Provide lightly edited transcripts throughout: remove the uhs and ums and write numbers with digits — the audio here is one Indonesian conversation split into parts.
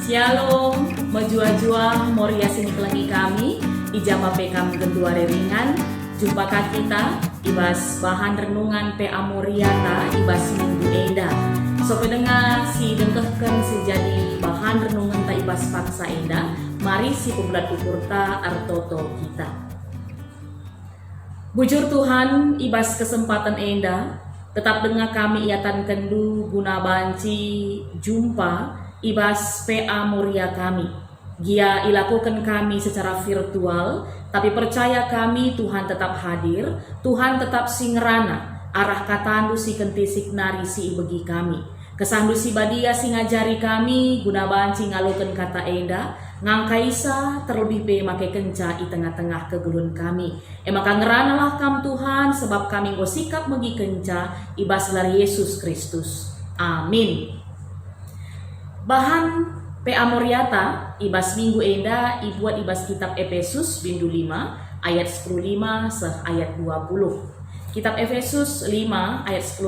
Shalom, menjua-jua moria sini lagi kami ijama pekam gendua ringan jumpa kita ibas bahan renungan PA Moriata ibas minggu enda. So pendengar si dengkehken si jadi bahan renungan ta ibas paksa enda. Mari si pembelat ukur ta artoto kita. Bujur Tuhan ibas kesempatan enda tetap dengar kami iatan kendu guna banci jumpa ibas PA Moria kami. Gia ilakukan kami secara virtual, tapi percaya kami Tuhan tetap hadir, Tuhan tetap singerana, arah katandu si kentisik nari si ibegi kami. Kesandu si badia si ngajari kami, guna banci ngalukan kata enda, ngangkaisa terlebih pe make kenca di tengah-tengah kegulun kami. Maka ngerana lah kam Tuhan, sebab kami go sikap megi kenca, ibas lari Yesus Kristus. Amin. Bahan PA Moriata ibas minggu enda ibuat ibas kitab Efesus bindu 5 ayat 15 seh ayat 20. Kitab Efesus 5 ayat 15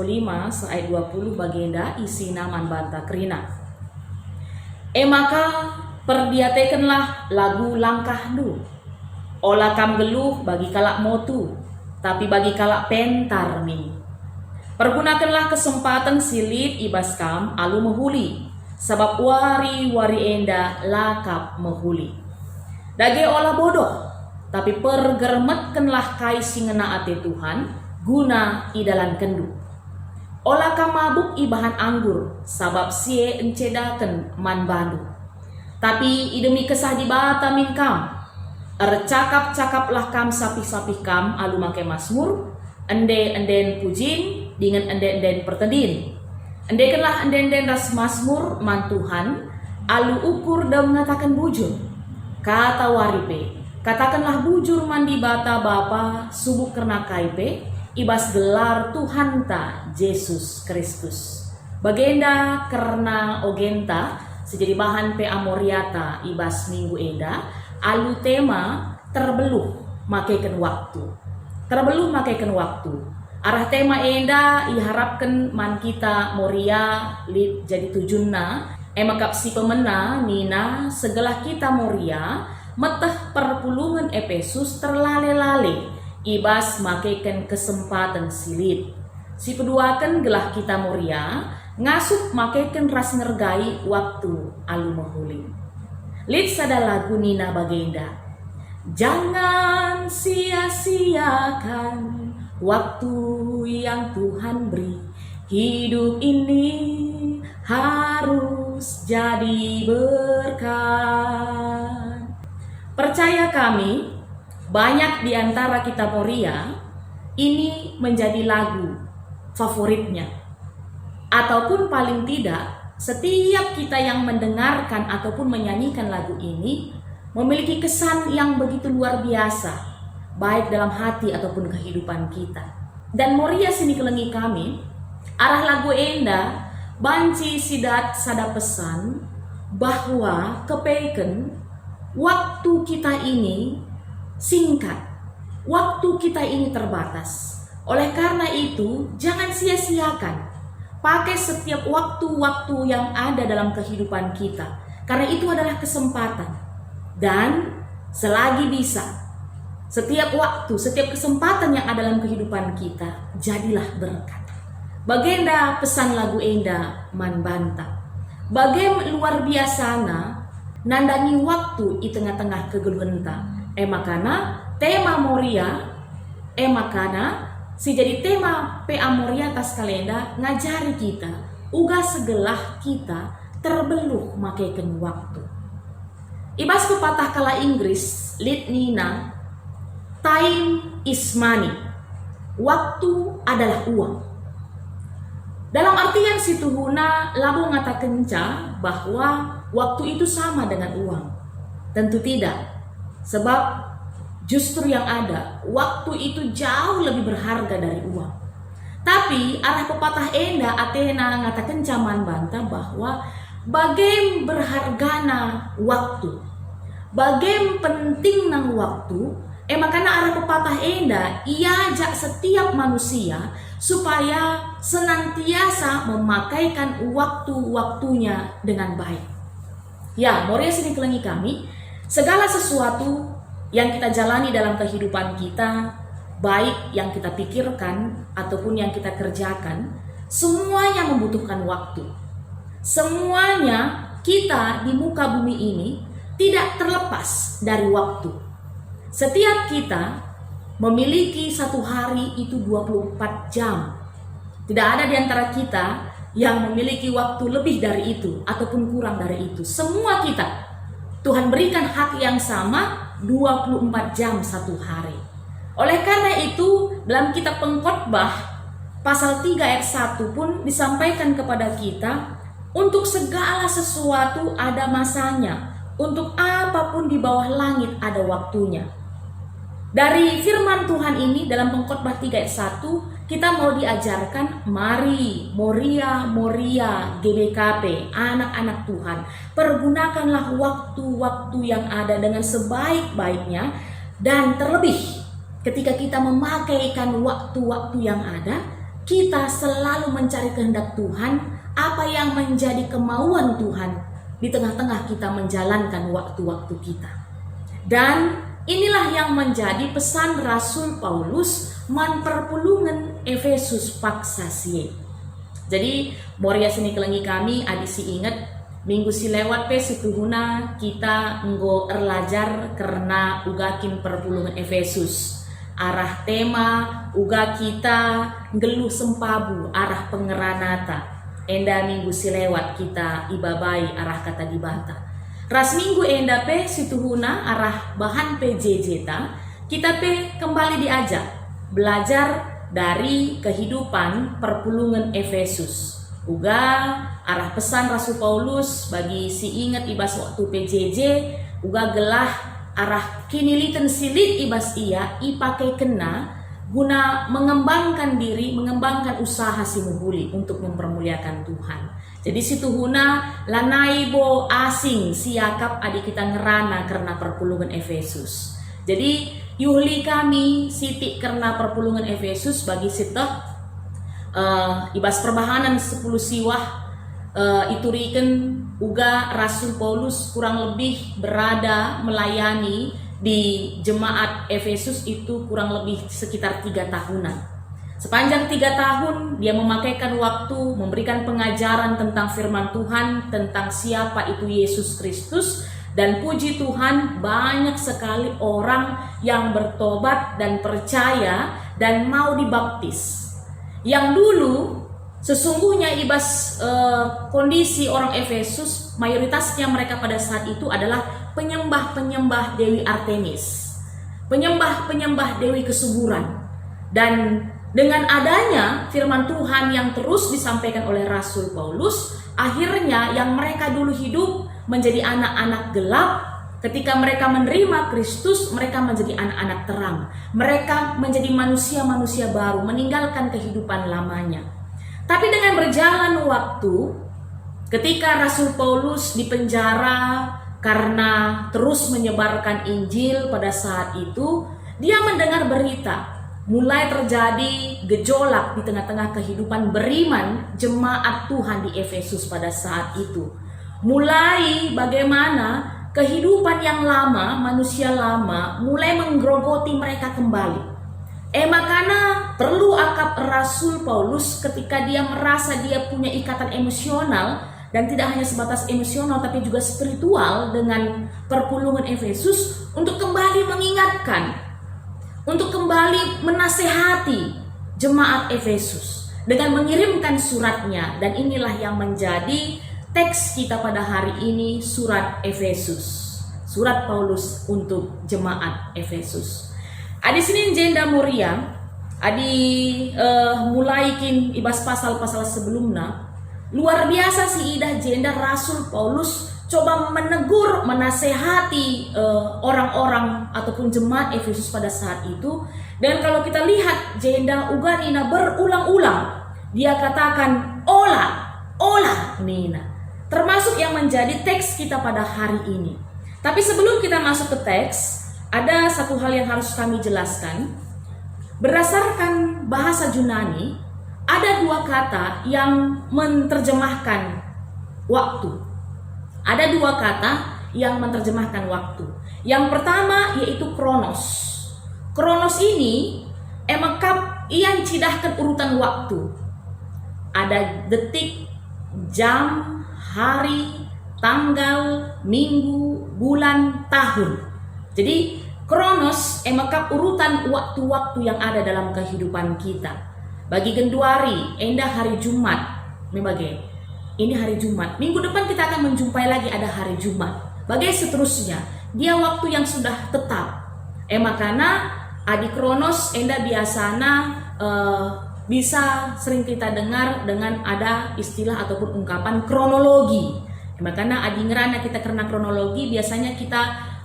seh ayat 20 bagenda isi naman banta krina. Maka perdiatekenlah lagu langkah du. Olah kam geluh bagi kalak motu, tapi bagi kalak pentar min. Pergunakanlah kesempatan silit ibas kam alu mehuli. Sebab wari-wari enda lakap mehuli. Dage olah bodoh, tapi pergermetkenlah kai singena ate Tuhan, guna idalan kendu. Olah kam mabuk ibahan anggur, sabab sie encedaken man bandu. Tapi idemi kesah di bata min kam, ercakap-cakaplah kam sapih-sapih kam alu make masmur, ende-enden pujin, dengan ende-enden pertendin. Endekenlah enden ras masmur man Tuhan, alu ukur dan mengatakan bujur. Kata waripe, katakanlah bujur mandi bata bapa subuk kerna kaipe, ibas gelar Tuhan ta Yesus Kristus. Bagenda karena ogenta sejadi bahan PA Moriata ibas minggu enda, alu tema terbeluh makaikan waktu. Terbeluh makaikan waktu. Arah tema enda iharapkan man kita Moria lid jadi tujunna emakap si pemena Nina segelah kita Moria metah perpulungan Efesus terlale-lale ibas makaikan kesempatan silit. Si keduakan gelah kita Moria ngasup makaikan ras ngergai waktu alu mahuli. Lid sada lagu Nina bagenda. Jangan sia-siakan waktu yang Tuhan beri, hidup ini harus jadi berkat. Percaya kami, banyak di antara kita Moria, ini menjadi lagu favoritnya. Ataupun paling tidak, setiap kita yang mendengarkan ataupun menyanyikan lagu ini, memiliki kesan yang begitu luar biasa, baik dalam hati ataupun kehidupan kita. Dan Moria sini kelengi kami, arah lagu enda, banci sidat sada pesan, bahwa kepeken waktu kita ini singkat, waktu kita ini terbatas. Oleh karena itu, jangan sia-siakan, pakai setiap waktu-waktu yang ada dalam kehidupan kita, karena itu adalah kesempatan. Dan selagi bisa, setiap waktu, setiap kesempatan yang ada dalam kehidupan kita, jadilah berkat. Bagenda pesan lagu enda man banta. Bagem luar biasana nandangi waktu di tengah-tengah kegeluhenta. Makana tema Moria, makana si jadi tema PA Moria tas kalenda ngajari kita, uga segelah kita terbeluh makaikan waktu. Ibas pepatah kala Inggris, lit Nina, time is money. Waktu adalah uang. Dalam artian situhuna labo ngata kenca bahwa waktu itu sama dengan uang. Tentu tidak. Sebab justru yang ada, waktu itu jauh lebih berharga dari uang. Tapi arah pepatah enda Athena ngata kenca man banta bahwa bagem berhargana waktu, bagem penting nang waktu. Makanya arah pepatah enda iajak setiap manusia supaya senantiasa memakaikan waktu-waktunya dengan baik. Ya, Moria sini kelengi kami, segala sesuatu yang kita jalani dalam kehidupan kita, baik yang kita pikirkan ataupun yang kita kerjakan, semuanya membutuhkan waktu. Semuanya kita di muka bumi ini tidak terlepas dari waktu. Setiap kita memiliki satu hari itu 24 jam. Tidak ada di antara kita yang memiliki waktu lebih dari itu ataupun kurang dari itu. Semua kita, Tuhan berikan hak yang sama 24 jam satu hari. Oleh karena itu, dalam kitab Pengkhotbah pasal 3 ayat 1 pun disampaikan kepada kita, untuk segala sesuatu ada masanya, untuk apapun di bawah langit ada waktunya. Dari firman Tuhan ini dalam Pengkhotbah 3 ayat 1, kita mau diajarkan, mari Moria GBKP, anak-anak Tuhan, pergunakanlah waktu-waktu yang ada dengan sebaik-baiknya, dan terlebih ketika kita memakaikan waktu-waktu yang ada, kita selalu mencari kehendak Tuhan, apa yang menjadi kemauan Tuhan di tengah-tengah kita menjalankan waktu-waktu kita. Dan inilah yang menjadi pesan Rasul Paulus man perpulungan Efesus paksa sie. Jadi Moria sini kelengi kami adi si ingat minggu si lewat pe situhuna kita nggo erlajar karena ugakin perpulungan Efesus. Arah tema uga kita geluh sempabu arah pengeranata. Enda minggu si lewat kita ibabai arah kata dibata. Ras minggu enda pe situhuna arah bahan PJJ kita pe kembali diajak belajar dari kehidupan perpulungan Efesus. Uga arah pesan Rasul Paulus bagi si ingat ibas waktu PJJ, uga gelah arah kiniliten silit ibas ia ipakai kena guna mengembangkan diri, mengembangkan usaha si muhuli untuk mempermuliakan Tuhan. Jadi situhuna lanai bo asing siakap adik kita ngerana karena perpulungan Efesus. Jadi yuhli kami siti karena perpulungan Efesus bagi sitah ibas perbahanan 10 siwah ituriken uga Rasul Paulus kurang lebih berada melayani di jemaat Efesus itu kurang lebih sekitar 3 tahunan. Sepanjang 3 tahun dia memakaikan waktu memberikan pengajaran tentang firman Tuhan, tentang siapa itu Yesus Kristus. Dan puji Tuhan banyak sekali orang yang bertobat dan percaya dan mau dibaptis. Yang dulu sesungguhnya ibas kondisi orang Efesus, mayoritasnya mereka pada saat itu adalah penyembah-penyembah Dewi Artemis, penyembah-penyembah Dewi Kesuburan. Dan dengan adanya firman Tuhan yang terus disampaikan oleh Rasul Paulus, akhirnya yang mereka dulu hidup menjadi anak-anak gelap, ketika mereka menerima Kristus, mereka menjadi anak-anak terang. Mereka menjadi manusia-manusia baru, meninggalkan kehidupan lamanya. Tapi dengan berjalan waktu, ketika Rasul Paulus dipenjara karena terus menyebarkan Injil pada saat itu, dia mendengar berita, mulai terjadi gejolak di tengah-tengah kehidupan beriman jemaat Tuhan di Efesus pada saat itu. Mulai bagaimana kehidupan yang lama, manusia lama mulai menggerogoti mereka kembali. Makanya perlu akap Rasul Paulus ketika dia merasa dia punya ikatan emosional, dan tidak hanya sebatas emosional tapi juga spiritual dengan perpulungan Efesus, untuk kembali mengingatkan, untuk kembali menasehati jemaat Efesus dengan mengirimkan suratnya. Dan inilah yang menjadi teks kita pada hari ini, surat Efesus, surat Paulus untuk jemaat Efesus. Adi sini jenda Moria, adi mulai kin ibas pasal-pasal sebelumnya, luar biasa si idah jenda Rasul Paulus coba menegur, menasehati orang-orang ataupun jemaat Efesus pada saat itu. Dan kalau kita lihat jenda uga nina berulang-ulang, dia katakan olah nina. Termasuk yang menjadi teks kita pada hari ini. Tapi sebelum kita masuk ke teks, ada satu hal yang harus kami jelaskan. Berdasarkan bahasa Yunani, ada 2 kata yang menerjemahkan waktu. Ada dua kata yang menerjemahkan waktu. Yang pertama yaitu kronos. Kronos ini emakap ian cidahkan urutan waktu. Ada detik, jam, hari, tanggal, minggu, bulan, tahun. Jadi kronos emakap urutan waktu-waktu yang ada dalam kehidupan kita. Bagi Genduari, endah hari Jumat. Ini hari Jumat. Minggu depan kita akan menjumpai lagi ada hari Jumat. Bagai seterusnya, dia waktu yang sudah tetap. Makana adi kronos endah biasana bisa sering kita dengar dengan ada istilah ataupun ungkapan kronologi. Makana adi ngerana kita karena kronologi biasanya kita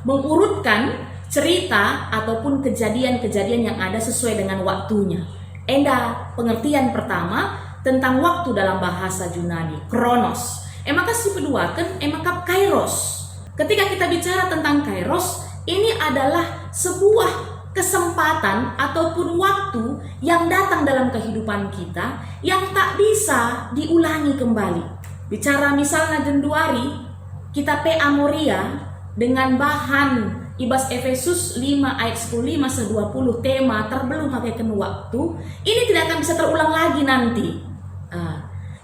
mengurutkan cerita ataupun kejadian-kejadian yang ada sesuai dengan waktunya. Endah pengertian pertama tentang waktu dalam bahasa Yunani, kronos. Maka si kedua kan emakap kairos. Ketika kita bicara tentang kairos, ini adalah sebuah kesempatan ataupun waktu yang datang dalam kehidupan kita yang tak bisa diulangi kembali. Bicara misalnya Genduari, kita PA Moria dengan bahan Ibas Efesus 5 ayat 10-20 tema terbelum hakaikan waktu, ini tidak akan bisa terulang lagi nanti.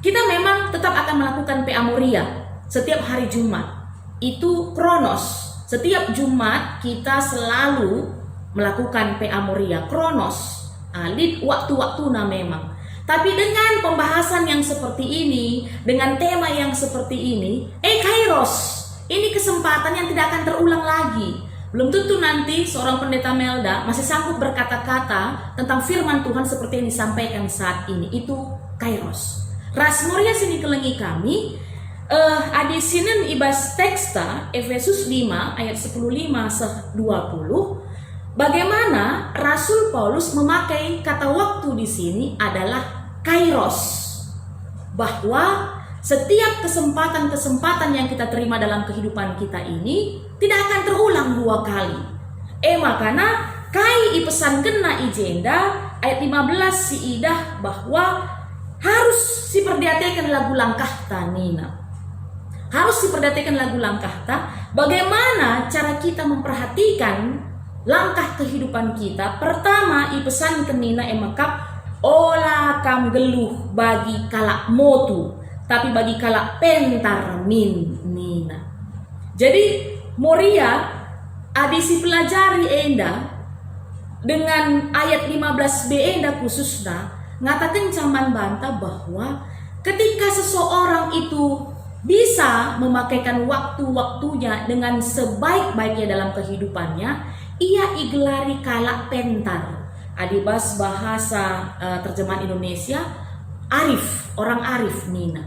Kita memang tetap akan melakukan PA Moria setiap hari Jumat. Itu kronos. Setiap Jumat kita selalu melakukan PA Moria kronos. Lead waktu-waktu memang. Tapi dengan pembahasan yang seperti ini, dengan tema yang seperti ini, kairos. Ini kesempatan yang tidak akan terulang lagi. Belum tentu nanti seorang pendeta Melda masih sanggup berkata-kata tentang firman Tuhan seperti yang disampaikan saat ini. Itu kairos. Ras Moria sini kelengi kami, adi sinen ibas teksta Efesus 5 ayat 10-20. Bagaimana Rasul Paulus memakai kata waktu di sini adalah kairos. Bahwa setiap kesempatan-kesempatan yang kita terima dalam kehidupan kita ini tidak akan terulang dua kali. Makana kai ipesan kena ijenda ayat 15 si idah bahwa harus diperhatikan lagu langkah tanina. Harus diperhatikan lagu langkah ta. Bagaimana cara kita memperhatikan langkah kehidupan kita? Pertama ipesan kenina emakap ola kam geluh bagi kalak motu, tapi bagi kalak pentar nina. Jadi Moria adisi pelajari enda dengan ayat 15b enda khususnya ngatakan caman bantah bahwa ketika seseorang itu bisa memakaikan waktu-waktunya dengan sebaik-baiknya dalam kehidupannya, ia igelari kalak pentar. Adibas bahasa terjemahan Indonesia, arif, orang arif nina.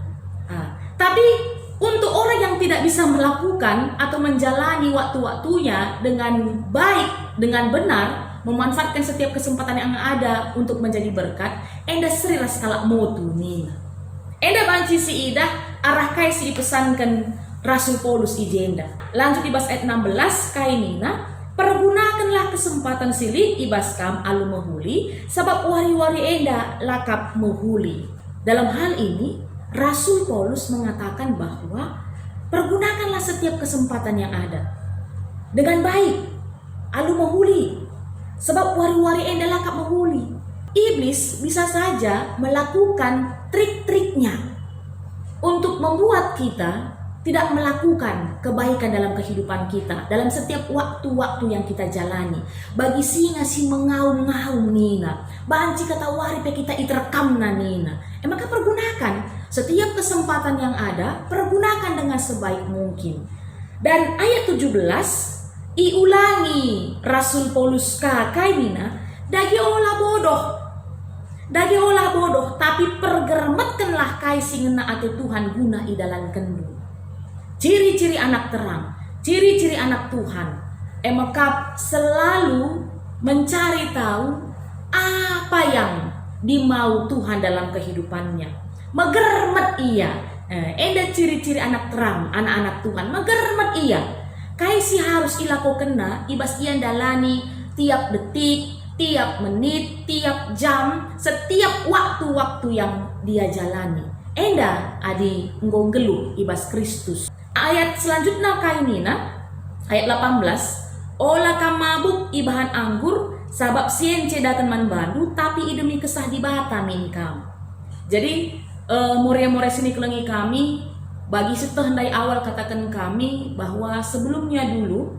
Tapi untuk orang yang tidak bisa melakukan atau menjalani waktu-waktunya dengan baik, dengan benar, memanfaatkan setiap kesempatan yang ada untuk menjadi berkat, enda serilah skala motu nina. Enda banci si idah arah kai si dipesankan Rasul Paulus ijenda. Lanjut di ayat 16 kai nina, pergunakanlah kesempatan silih ibas kam alu mehuli, sebab wari-wari enda lakap mehuli. Dalam hal ini Rasul Paulus mengatakan bahwa pergunakanlah setiap kesempatan yang ada dengan baik, alu mehuli. Sebab wari-wari enda lakap menghuli. Iblis bisa saja melakukan trik-triknya untuk membuat kita tidak melakukan kebaikan dalam kehidupan kita, dalam setiap waktu-waktu yang kita jalani. Bagi singa si mengaum-ngaum nina, banci kata wari pe kita iterekam na nina. Maka pergunakan setiap kesempatan yang ada, pergunakan dengan sebaik mungkin. Dan ayat 17 iulangi Rasul Paulus kai nina, dagi olah bodoh, tapi pergermetkanlah kai singena ate Tuhan guna idalan kendu. Ciri-ciri anak terang, ciri-ciri anak Tuhan, emakap selalu mencari tahu apa yang dimau Tuhan dalam kehidupannya. Megermet ia, enda ciri-ciri anak terang, anak-anak Tuhan, megermet ia. Kaisi harus ilako kena ibas ian dalani tiap detik, tiap menit, tiap jam, setiap waktu-waktu yang dia jalani. Enda adi nggonggeluh ibas Kristus. Ayat selanjutnya kainina, ayat 18, olah kam mabuk ibahan anggur, sabab sien cedakan man bandu, tapi idemi kesah dibata min kam. Jadi Moria-moria sini kelengi kami, bagi seteh dari awal katakan kami bahwa sebelumnya dulu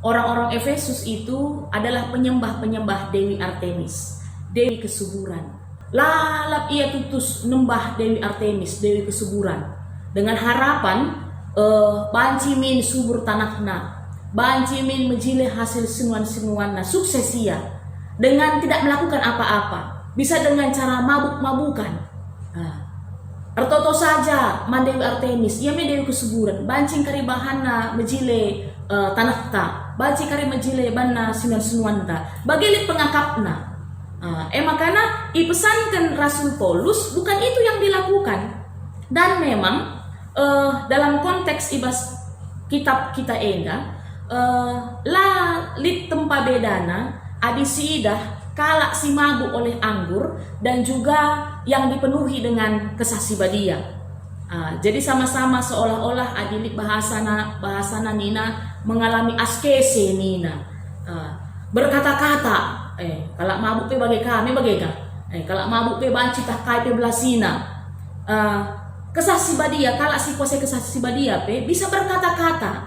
orang-orang Efesus itu adalah penyembah-penyembah Dewi Artemis, Dewi kesuburan. Lalap ia tutus nembah Dewi Artemis, Dewi kesuburan, dengan harapan banci min subur tanahna, banci min menjileh hasil sinuan-sinuan na sukses ia dengan tidak melakukan apa-apa, bisa dengan cara mabuk-mabukan. Artoto saja man Dewi Artemis, ia me Dewi kesuburan, bancing kari bahana menjile tanah ta, banci kari menjile bana sinuan-sinuan ta, bagelit pengakapna. Makanya ipesankan Rasul Paulus bukan itu yang dilakukan. Dan memang dalam konteks ibas kitab kita enda la lit tempa bedana adisi idah kalak si mabuk oleh anggur dan juga yang dipenuhi dengan kesaksibadia. Jadi sama-sama seolah-olah adilik bahasana nina mengalami askese nina, berkata-kata kalak mabuk pe bagai kami bagai ka, kalak mabuk pe banci tah kai pe belasina. Kesaksibadia, kalak si kuasa kesaksibadia pe bisa berkata-kata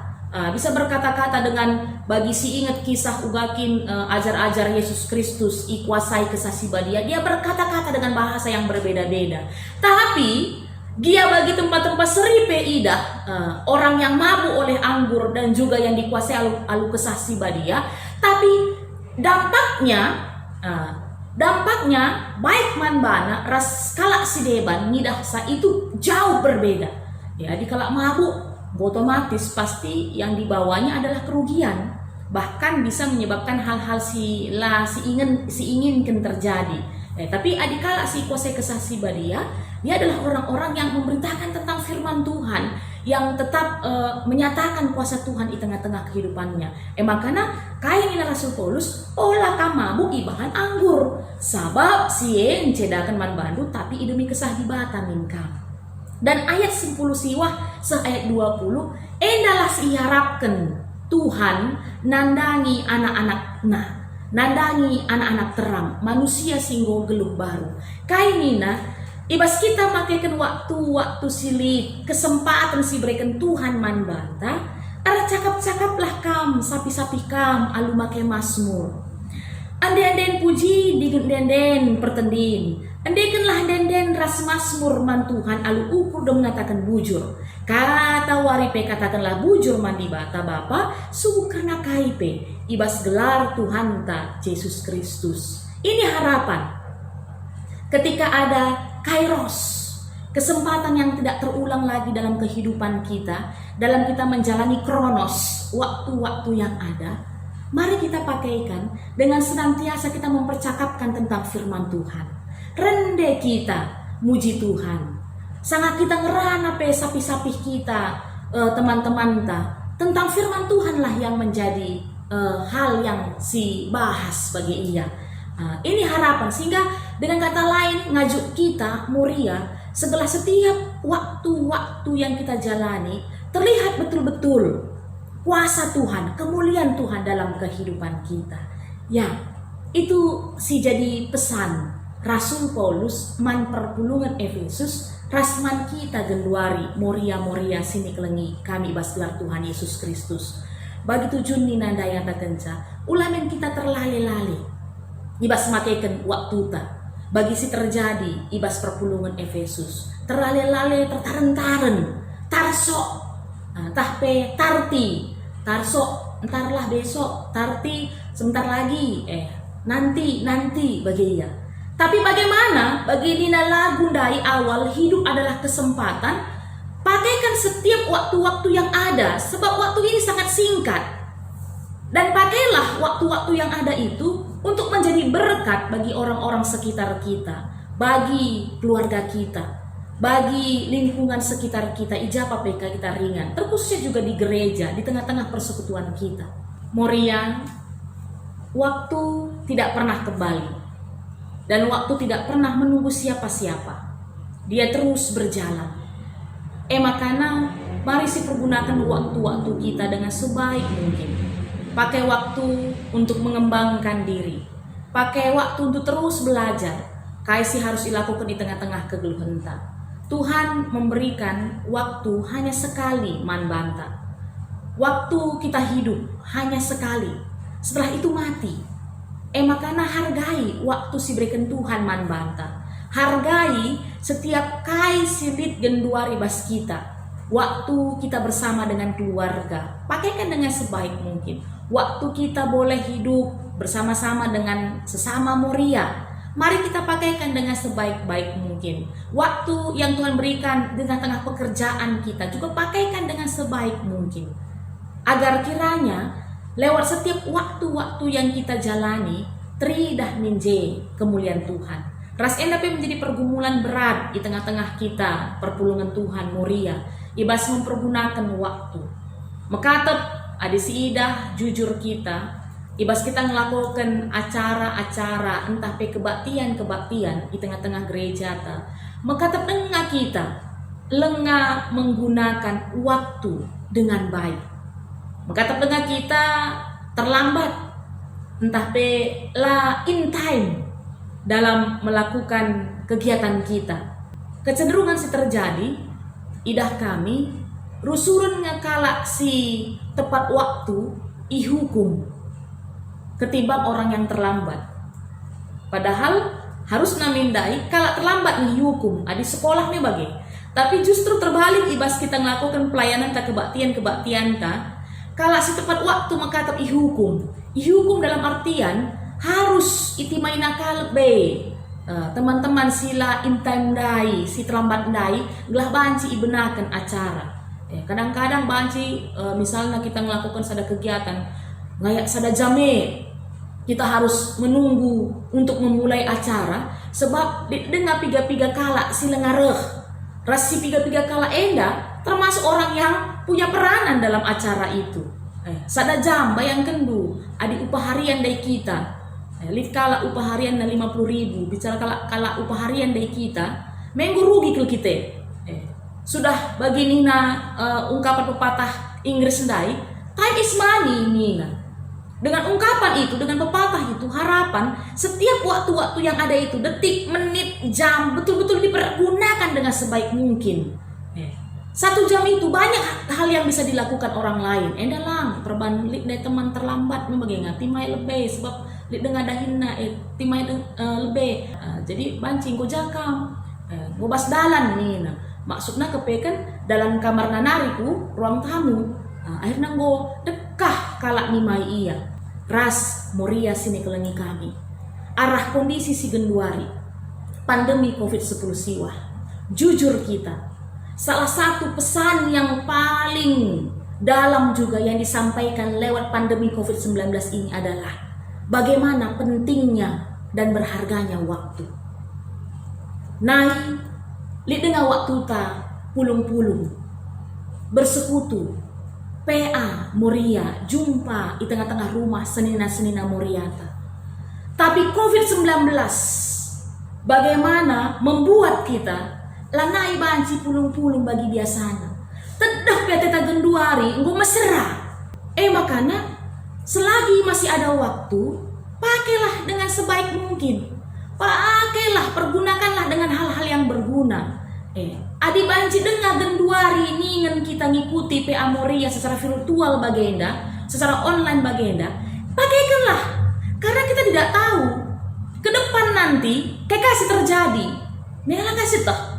dengan bagi si ingat kisah ugakin ajar-ajar Yesus Kristus ikuasai kesaksibadia, dia berkata-kata dengan bahasa yang berbeda-beda. Tapi dia bagi tempat-tempat seripe idah orang yang mabuk oleh anggur dan juga yang dikuasai alu kesaksibadia, tapi dampaknya baik man bana ras kalak si deban nidah sa itu jauh berbeda. Ya, di kalak mabuk otomatis pasti yang dibawanya adalah kerugian, bahkan bisa menyebabkan hal-hal si inginkan terjadi. Tapi adikala si kuasa kesaksibadia, dia adalah orang-orang yang memberitakan tentang firman Tuhan, yang tetap menyatakan kuasa Tuhan di tengah-tengah kehidupannya. Makanya kain ina Rasul Paulus olah kam mabuk ibahan anggur, sabab sien cedakan man bandu tapi idemi kesah dibata minkam. Dan ayat 10 siwah ayat 20 endalah siharapkan Tuhan nandangi anak-anak terang, manusia singgo geluh baru. Kainina ibas kita makaikan waktu silit, kesempatan si berikan Tuhan man banta, ara cakap-cakaplah kam, sapi-sapi kam alu make masmur. Anden puji den pertendin, andekenlah den ras masmur man Tuhan alu ukur dan mengatakan bujur. Kata waripe katakanlah bujur man di bata Bapa, subuh karena kaipe ibas gelar Tuhan ta Yesus Kristus. Ini harapan ketika ada kairos, kesempatan yang tidak terulang lagi dalam kehidupan kita, dalam kita menjalani kronos, waktu-waktu yang ada. Mari kita pakaikan dengan senantiasa kita mempercakapkan tentang firman Tuhan. Rende kita muji Tuhan. Sangat kita ngerana pe sapi-sapi kita, teman-teman ta, tentang firman Tuhan lah yang menjadi hal yang si bahas bagi ia. Ini harapan, sehingga dengan kata lain ngajuk kita Moria setelah setiap waktu-waktu yang kita jalani terlihat betul-betul kuasa Tuhan, kemuliaan Tuhan dalam kehidupan kita. Ya, itu si jadi pesan Rasul Paulus man perpulungan Efesus, rasman kita geluari Moria sini kelengi kami basgelar Tuhan Yesus Kristus. Bagi tujuan ninanda yang tak kenca, ulamen kita terlale-lale ibas makaikan waktu ta bagi si terjadi ibas perpulungan Efesus terlale-lale tertaren-taren tarsok tahpe tarti tarsok entarlah besok tarti sebentar lagi nanti bagi ia. Tapi bagaimana bagi Nina lagu dari awal hidup adalah kesempatan, pakaikan setiap waktu-waktu yang ada sebab waktu ini sangat singkat. Dan pakailah waktu-waktu yang ada itu untuk menjadi berkat bagi orang-orang sekitar kita, bagi keluarga kita, bagi lingkungan sekitar kita, ijabah PK kita ringan, terkhususnya juga di gereja, di tengah-tengah persekutuan kita. Moria, waktu tidak pernah kembali. Dan waktu tidak pernah menunggu siapa-siapa. Dia terus berjalan. Makanya Mari si pergunakan waktu-waktu kita dengan sebaik mungkin. Pakai waktu untuk mengembangkan diri. Pakai waktu untuk terus belajar. Kaisi harus dilakukan di tengah-tengah kegeluhan. Tuhan memberikan waktu hanya sekali man banta. Waktu kita hidup hanya sekali. Setelah itu mati. Makanya hargai waktu si berikan Tuhan man banta. Hargai setiap kai silit genduari bas kita. Waktu kita bersama dengan keluarga, pakaikan dengan sebaik mungkin. Waktu kita boleh hidup bersama-sama dengan sesama Moria, mari kita pakaikan dengan sebaik-baik mungkin. Waktu yang Tuhan berikan di tengah pekerjaan kita juga pakaikan dengan sebaik mungkin. Agar kiranya lewat setiap waktu-waktu yang kita jalani, teridah minje kemuliaan Tuhan. Ras endape menjadi pergumulan berat di tengah-tengah kita, perpulungan Tuhan Moria. Ibas mempergunakan waktu. Makatep ada si idah jujur kita. Ibas kita melakukan acara-acara entah pe kebaktian di tengah-tengah gereja ta. Makatep tengah kita lengah menggunakan waktu dengan baik. Makatep tengah kita terlambat entah pe la in time dalam melakukan kegiatan kita. Kecenderungan si terjadi idah kami rusurun ngakala si tepat waktu ihukum ketimbang orang yang terlambat. Padahal harus namindai kalau terlambat dihukum di sekolah nih bagi. Tapi justru terbalik ibas kita melakukan pelayanan tak kebaktian ta kalau si tepat waktu maka tetap ihukum. Ihukum dalam artian harus itimai nakal be. Teman-teman sila intime dai, si terlambat dai, gelah banci ibenakan acara. Kadang-kadang banci misalnya kita melakukan sada kegiatan, ngayak sada jame, kita harus menunggu untuk memulai acara, sebab dengar piga-piga kala sila ngareh, rasi piga-piga kala enda, termasuk orang yang punya peranan dalam acara itu. Sada jam bayangkan du, adi upah harian dari kita. Lihat kala upah harian na 50.000, bicara kala upah harian dari kita, minggu rugi ke kita. Sudah begini ungkapan pepatah Inggris ndai, time is money nina. Dengan ungkapan itu, dengan pepatah itu, harapan setiap waktu-waktu yang ada itu, detik, menit, jam, betul-betul dipergunakan dengan sebaik mungkin. 1 jam itu banyak hal yang bisa dilakukan orang lain. Dalam perbanding dari teman terlambat membaginya timai lebih sebab dengan dahina timai lebih. Jadi bancing ko jakam ngobas dalan nih. Maksudnya kepekan dalam kamar nanariku ruang tamu. Akhirnya go dekah kalak nimai iya. Ras Moria sini kelengi kami. Arah kondisi si genduari. Pandemi COVID-10 siwa. Jujur kita. Salah satu pesan yang paling dalam juga yang disampaikan lewat pandemi COVID-19 ini adalah bagaimana pentingnya dan berharganya waktu. Nai, lihat dengan waktu ta pulung-pulung bersekutu, PA Moria, jumpa di tengah-tengah rumah senina-senina Moriata. Tapi COVID-19 bagaimana membuat kita lanai banci pulung-pulung bagi biasanya. Tedah peta genduari engko mesra. Makanya selagi masih ada waktu, pakailah dengan sebaik mungkin. Pakailah, pergunakanlah dengan hal-hal yang berguna. Adi banci dengar genduari ingin kita ngikuti PA Moria secara virtual bagenda, secara online bagenda. Pakaikanlah. Karena kita tidak tahu ke depan nanti kayak kasih terjadi. Nela kasih toh.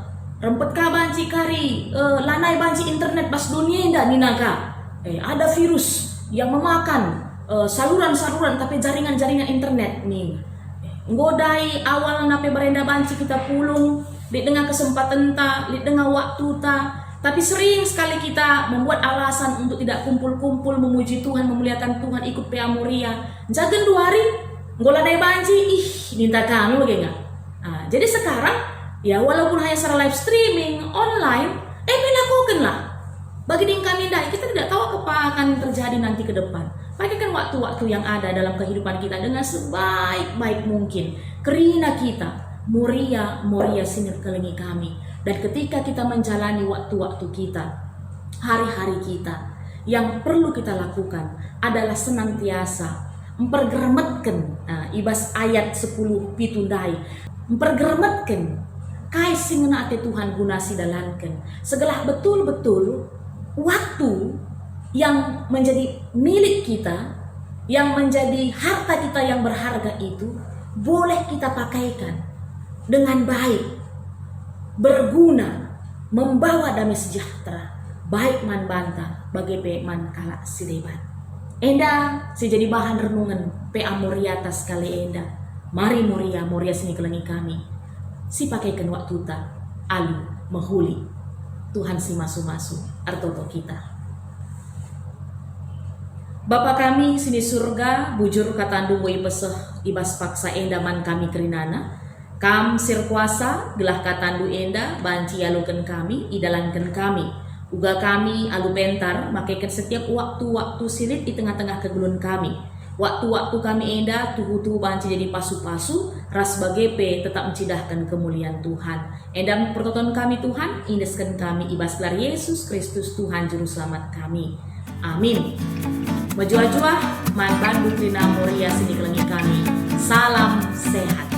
Rempet ka banci kari lanai banci internet pas dunia indah ninaka. Ada virus yang memakan saluran-saluran tapi jaringan-jaringan internet nih. Ngodai awal nape berenda banci kita pulung di dengan kesempatan ta, di dengan waktu ta. Tapi sering sekali kita membuat alasan untuk tidak kumpul-kumpul memuji Tuhan, memuliakan Tuhan, ikut PA Moria. Jaga 2 hari ngoladai banci, minta kami bagaimana. Jadi sekarang ya walaupun hanya secara live streaming online, lakukanlah. Bagi kami kita tidak tahu apa akan terjadi nanti ke depan. Pakaikan waktu-waktu yang ada dalam kehidupan kita dengan sebaik-baik mungkin. Kerina kita, Moria sinir kelengi kami. Dan ketika kita menjalani waktu-waktu kita, hari-hari kita. Yang perlu kita lakukan adalah senantiasa mempergeremetkan ibas ayat 10 pitundai, mempergeremetkan kai singena ate Tuhan guna sidalankan segala betul-betul waktu yang menjadi milik kita, yang menjadi harta kita yang berharga itu boleh kita pakaikan dengan baik, berguna, membawa damai sejahtera, baik man banta bagi pe man kala sideban. Enda si jadi bahan renungan pe amoria atas kali enda. Mari moria sini kelengi kami. Si pakaikan waktu ta alu mahuli. Tuhan si masu-masu artoto kita. Bapa kami sini surga, bujur katandu mo ipeseh ibas paksa enda man kami kerinana. Kam sir kuasa gelah katandu enda banci alukan kami, idalankan kami. Uga kami alu bentar makaikan setiap waktu-waktu silit di tengah-tengah kegulun kami. Waktu-waktu kami enda tuhu-tuhu banci jadi pasu-pasu, ras bagepe tetap mencidahkan kemuliaan Tuhan. Enda pertonton kami Tuhan, indeskan kami ibas gelar Yesus Kristus Tuhan Juru Selamat kami. Amin. Majua-jua, man Bandung Trina Moria sini kelengi kami. Salam sehat.